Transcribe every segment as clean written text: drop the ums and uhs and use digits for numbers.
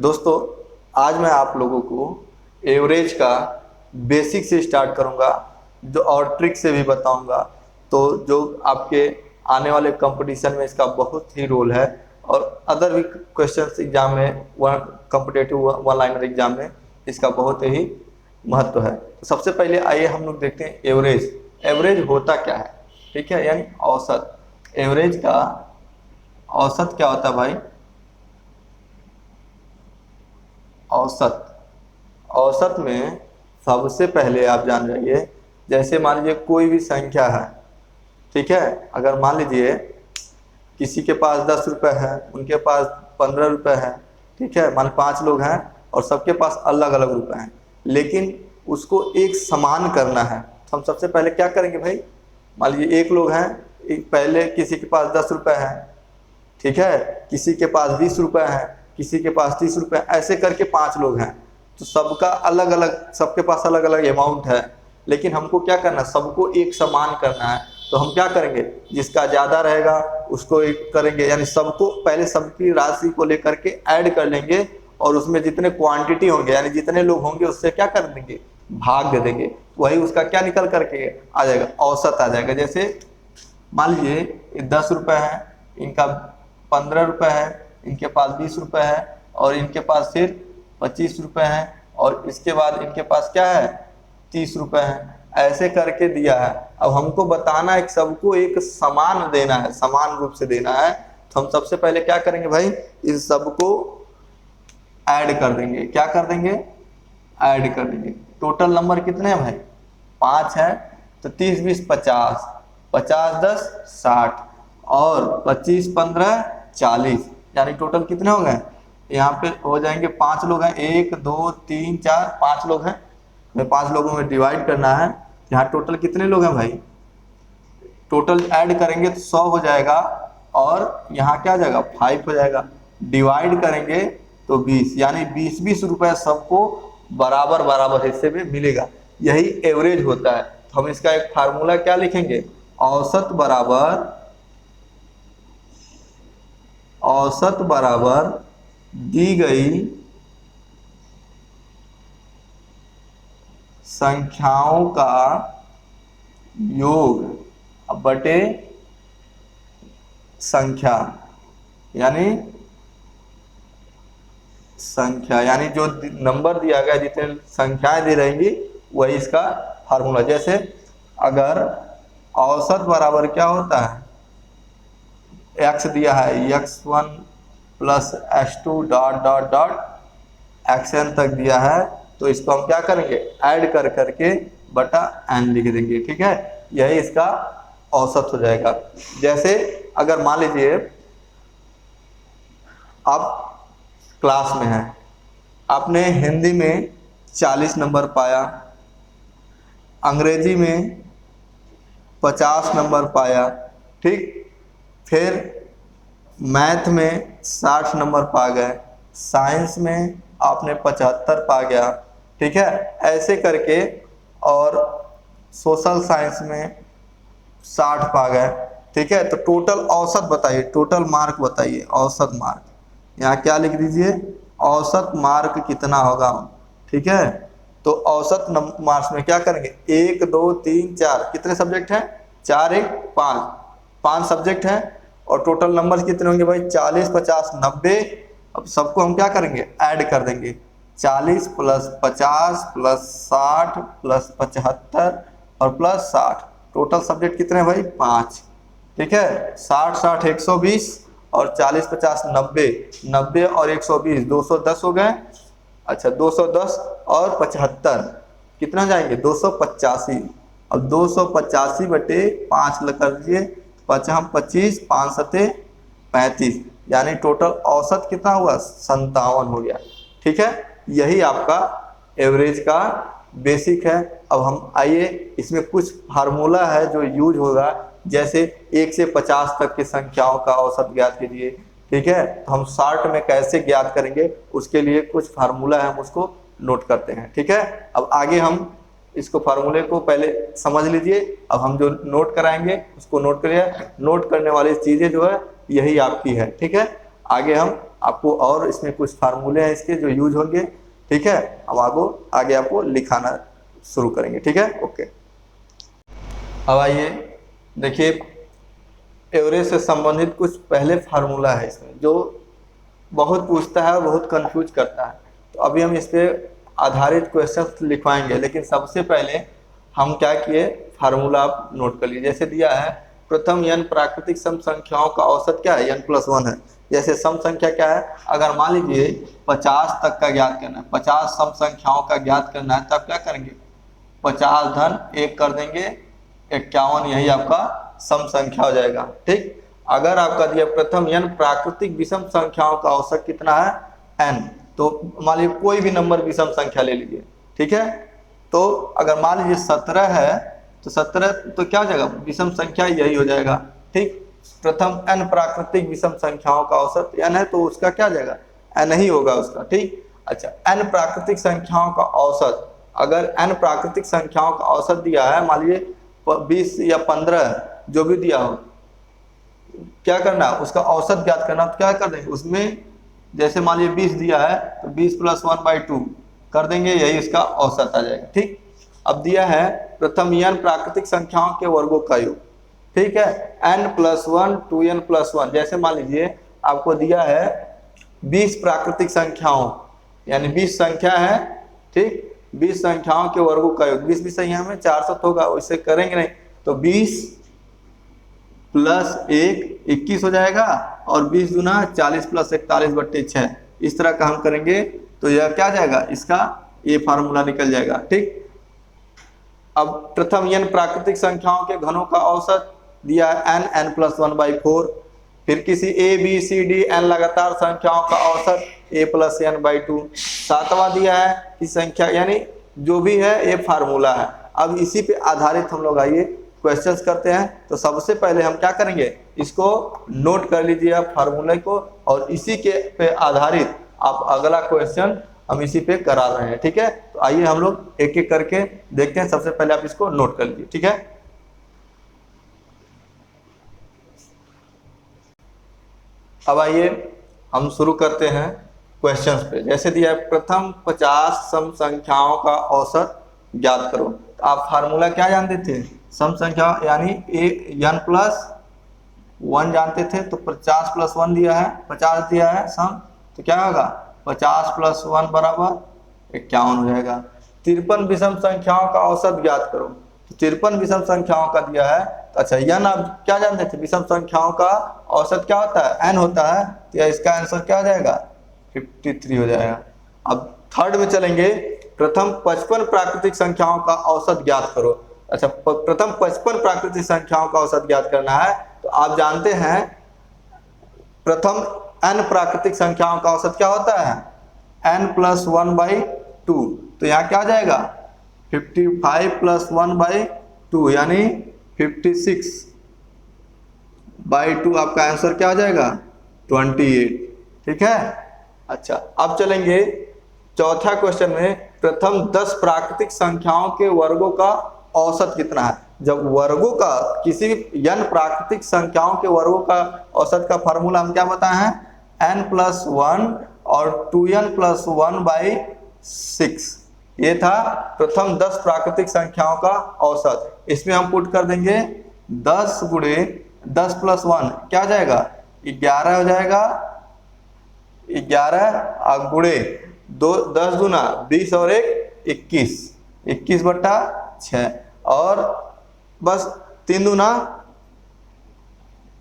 दोस्तों, आज मैं आप लोगों को एवरेज का बेसिक से स्टार्ट करूंगा जो और ट्रिक से भी बताऊंगा। तो जो आपके आने वाले कंपटीशन में इसका बहुत ही रोल है और अदर भी क्वेश्चंस एग्जाम में कॉम्पिटेटिव वन लाइनर एग्जाम में इसका बहुत ही महत्व है। तो सबसे पहले आइए हम लोग देखते हैं एवरेज। एवरेज होता क्या है, ठीक है, यानी औसत। एवरेज का औसत क्या होता है भाई? औसत में सबसे पहले आप जान जाइए, जैसे मान लीजिए कोई भी संख्या है, ठीक है। अगर मान लीजिए किसी के पास 10 रुपये है, उनके पास 15 रुपये है, ठीक है, मान 5 लोग हैं और सबके पास अलग अलग रुपये हैं, लेकिन उसको एक समान करना है। तो हम सबसे पहले क्या करेंगे भाई? मान लीजिए एक लोग हैं, पहले किसी के पास 10 रुपये है, ठीक है, किसी के पास 20 रुपये है, किसी के पास 30 रुपये, ऐसे करके 5 लोग हैं। तो सबका अलग अलग, सबके पास अलग अलग अमाउंट है, लेकिन हमको क्या करना है? सबको एक समान करना है। तो हम क्या करेंगे? जिसका ज़्यादा रहेगा उसको एक करेंगे, यानी सबको पहले सबकी राशि को लेकर के ऐड कर लेंगे और उसमें जितने क्वांटिटी होंगे, यानी जितने लोग होंगे, उससे क्या कर देंगे? भाग दे देंगे। वही उसका क्या निकल करके आ जाएगा? औसत आ जाएगा। जैसे मान लीजिए 10 रुपये है, इनका 15 रुपये है, इनके पास 20 रुपये है और इनके पास सिर्फ 25 रुपये है और इसके बाद इनके पास क्या है? 30 रुपये है। ऐसे करके दिया है। अब हमको बताना है कि सबको एक समान देना है, समान रूप से देना है। तो हम सबसे पहले क्या करेंगे भाई? इस सबको ऐड कर देंगे। क्या कर देंगे? ऐड कर देंगे। टोटल नंबर कितने हैं भाई? 5 है। तो 30 20 50, 50 10 60 और 25 15 40, यानी टोटल कितने हो गए? यहाँ पे हो जाएंगे 5 लोग हैं, 1 2 3 4 5 लोग हैं। हमें 5 लोगों में डिवाइड करना है। यहाँ टोटल कितने लोग हैं भाई? टोटल ऐड करेंगे तो 100 हो जाएगा और यहाँ क्या हो जाएगा? 5 हो जाएगा। डिवाइड करेंगे तो 20, यानी 20 रुपए सबको बराबर बराबर हिस्से में मिलेगा। यही एवरेज होता है। तो हम इसका एक फार्मूला क्या लिखेंगे? औसत बराबर दी गई संख्याओं का योग बटे संख्या, यानी जो नंबर दिया गया, जितने संख्याएं दी रहेंगी, वही इसका फार्मूला। जैसे अगर औसत बराबर क्या होता है? x दिया है, x1 plus x2 dot dot dot xn तक दिया है, तो इसको हम क्या करेंगे? ऐड कर करके बटा n लिख देंगे, ठीक है। यही इसका औसत हो जाएगा। जैसे अगर मान लीजिए आप क्लास में हैं, आपने हिंदी में 40 नंबर पाया, अंग्रेजी में 50 नंबर पाया, ठीक, फिर मैथ में 60 नंबर पा गए, साइंस में आपने 75 पा गया, ठीक है, ऐसे करके, और सोशल साइंस में 60 पा गए, ठीक है। तो टोटल औसत बताइए, टोटल मार्क बताइए, औसत मार्क। यहाँ क्या लिख दीजिए? औसत मार्क कितना होगा, ठीक है। तो औसत मार्क्स में क्या करेंगे? 1 2 3 4, कितने सब्जेक्ट हैं? 4 1 5 सब्जेक्ट हैं और टोटल नंबर कितने होंगे भाई? 40 50 90। अब सबको हम क्या करेंगे? ऐड कर देंगे। 40 प्लस 50 प्लस 60 प्लस 75 और प्लस 60, टोटल सब्जेक्ट कितने हैं भाई? 5, ठीक है। 60 60 120 और 40 50 90, 90 और 120 210 हो गए। अच्छा, 210 और 75 कितना जाएंगे? 285। अब 285 बटे 5 कर दीजिए, 5 25 5 7 35, यानी टोटल औसत कितना हुआ? 57 हो गया, ठीक है। यही आपका एवरेज का बेसिक है। अब हम आइए, इसमें कुछ फार्मूला है जो यूज होगा। जैसे 1 से 50 तक की संख्याओं का औसत ज्ञात कीजिए, ठीक है। तो हम शॉर्ट में कैसे ज्ञात करेंगे, उसके लिए कुछ फार्मूला है, हम उसको नोट करते हैं, ठीक है। अब आगे हम इसको फार्मूले को पहले समझ लीजिए। अब हम जो नोट कराएंगे उसको नोट करिए। नोट करने वाली चीज़ें जो है यही आपकी है, ठीक है। आगे हम आपको और इसमें कुछ फार्मूले हैं इसके जो यूज होंगे। ठीक है, अब आगे आपको लिखाना शुरू करेंगे। ठीक है, ओके। अब आइए देखिए, एवरेज से संबंधित कुछ पहले फार्मूला है इसमें जो बहुत पूछता है और बहुत कंफ्यूज करता है। तो अभी हम इस पे आधारित क्वेश्चंस लिखवाएंगे, लेकिन सबसे पहले हम क्या किए, फार्मूला आप नोट कर लीजिए। जैसे दिया है प्रथम n प्राकृतिक सम संख्याओं का औसत क्या है, n+1 है। जैसे सम संख्या क्या है, अगर मान लीजिए 50 तक का ज्ञात करना है, 50 सम संख्याओं का ज्ञात करना है, तब क्या करेंगे, 50 धन 1 कर देंगे, 51, यही आपका सम संख्या हो जाएगा। ठीक, अगर आपका दिया प्रथम n प्राकृतिक विषम संख्याओं का औसत कितना है, n, तो मान लीजिए कोई भी नंबर विषम संख्या ले लीजिए। ठीक है, तो अगर मान लीजिए 17 है तो 17 तो क्या हो जाएगा, विषम संख्या यही हो जाएगा। ठीक, प्रथम n प्राकृतिक विषम संख्याओं का औसत n है तो उसका क्या जाएगा, n ही होगा उसका। ठीक, अच्छा, n प्राकृतिक संख्याओं का औसत, अगर n प्राकृतिक संख्याओं का औसत दिया है, मान लीजिए 20 या 15 जो भी दिया हो, क्या करना, उसका औसत ज्ञात करना। तो क्या कर देंगे उसमें, जैसे मान लीजिए 20 दिया है तो 20 + 1/2 कर देंगे, यही इसका औसत आ जाएगा। ठीक, अब दिया है प्रथम n प्राकृतिक संख्याओं के वर्गों का योग। ठीक है, n+1 2n+1, जैसे मान लीजिए आपको दिया है 20 प्राकृतिक संख्याओं, यानी 20 संख्या है। ठीक, 20 संख्याओं के वर्गों का योग, 20 भी संख्या में 400 होगा, उससे करेंगे नहीं, तो 20 + 1 21 हो जाएगा, और 20 दूना 40 + 41/6, इस तरह का हम करेंगे तो यह क्या जाएगा, इसका ये फार्मूला निकल जाएगा। ठीक, अब प्रथम n प्राकृतिक संख्याओं के घनों का औसत दिया है n+1/4, फिर किसी a b c d n लगातार संख्याओं का औसत a + n/2, सातवां दिया है कि संख्या, यानी जो भी है ये फार्मूला है। अब इसी पे आधारित हम लोग आइए क्वेश्चंस करते हैं। तो सबसे पहले हम क्या करेंगे, इसको नोट कर लीजिए आप फार्मूले को, और इसी के पे आधारित आप अगला क्वेश्चन हम इसी पे करा रहे हैं। ठीक है, तो आइए हम लोग एक एक करके देखते हैं। सबसे पहले आप इसको नोट कर लीजिए। ठीक है, अब आइए हम शुरू करते हैं क्वेश्चंस पे। जैसे दिया है प्रथम 50 सम संख्याओं का औसत ज्ञात करो। तो आप फार्मूला क्या जानते थे, सम संख्या यानी n+1 जानते थे, तो 50 + 1 दिया है, 50 दिया है सम, तो क्या होगा 50 + 1 = 51 हो जाएगा। 53 विषम संख्याओं का औसत ज्ञात करो। तो 53 विषम संख्याओं का दिया है, तो अच्छा n आप क्या जानते थे, विषम संख्याओं का औसत क्या होता है, n होता है, तो इसका आंसर क्या हो जाएगा 53 हो जाएगा। अब थर्ड में चलेंगे, प्रथम 55 प्राकृतिक संख्याओं का औसत ज्ञात करो। अच्छा, प्रथम 55 प्राकृतिक संख्याओं का औसत ज्ञात करना है, तो आप जानते हैं प्रथम n प्राकृतिक संख्याओं का औसत क्या होता है, n+1/2, तो यहाँ क्या आ जाएगा 55 + 1/2 यानी 56/2, आपका आंसर क्या आ जाएगा 28। ठीक है, अच्छा, अब चलेंगे चौथा क्वेश्चन में, प्रथम 10 प्राकृतिक संख्याओं के वर्गों का औसत कितना है। जब वर्गों का, किसी भी n प्राकृतिक संख्याओं के वर्गों का औसत का फार्मूला हम क्या बताए हैं, n+1 और 2n+1/6, ये था प्रथम 10 प्राकृतिक संख्याओं का औसत। इसमें हम पुट कर देंगे 10 × 10 + 1 क्या आ जाएगा 11 हो जाएगा, 11 गुणे 10 दूना 20 और 1 21, 21/6, और बस 3 दूना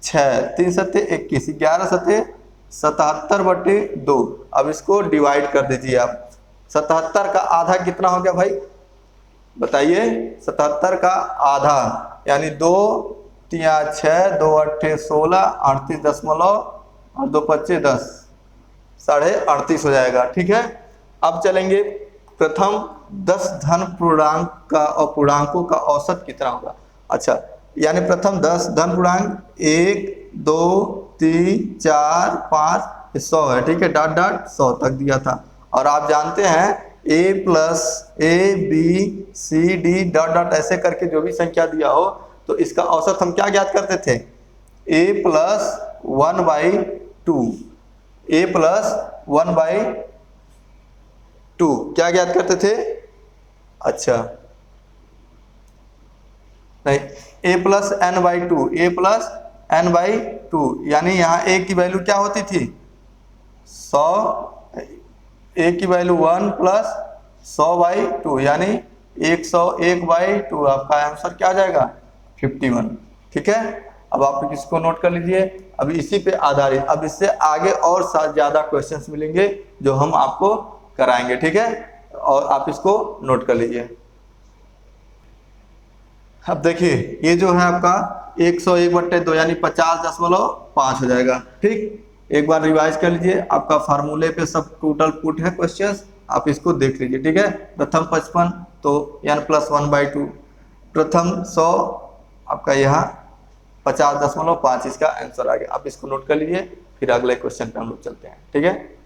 6, 3 सत्ते 21, 11 सत्ते 77/2। अब इसको डिवाइड कर दीजिए आप। 77 का आधा कितना हो गया भाई, बताइए, 77 का आधा यानी 2 3 6, 2 8 16, 38 दशमलव और 2 5 10, 38.5 हो जाएगा। ठीक है, अब चलेंगे प्रथम 10 धन पूर्णांक का और पूर्णांकों का औसत कितना होगा। अच्छा, यानी प्रथम 10 धन पूर्णांक 1 2 3 4 5 100 है। ठीक है, डॉट डॉट 100 तक दिया था, और आप जानते हैं a + a b c d dot dot ऐसे करके जो भी संख्या दिया हो, तो इसका औसत हम क्या ज्ञात करते थे, a + 1/2, a प्लस 1/2 क्या ज्ञात करते थे? अच्छा नहीं, a plus n/2, a plus n/2 यानी यहाँ a की वैल्यू क्या होती थी? 100, a की वैल्यू 1 प्लस 100/2 यानी 101/2। आपका आंसर क्या आ जाएगा? 51। ठीक है, अब आप इसको नोट कर लीजिए। अब इसी पे आधारित अब इससे आगे और ज्यादा क्वेश्चंस मिलेंगे जो हम आपको कराएंगे। ठीक है, और आप इसको नोट कर लीजिए। अब देखिए ये जो है आपका 101/2 यानी 50.5 हो जाएगा। ठीक, एक बार रिवाइज कर लीजिए, आपका फार्मूले पे सब टोटल पुट है क्वेश्चंस, आप इसको देख लीजिए। ठीक है, प्रथम 55 तो n+1/2, प्रथम 100 आपका यहाँ 50.5 इसका आंसर आ गया। आप इसको नोट कर लीजिए, फिर अगले क्वेश्चन पे हम लोग चलते हैं। ठीक है।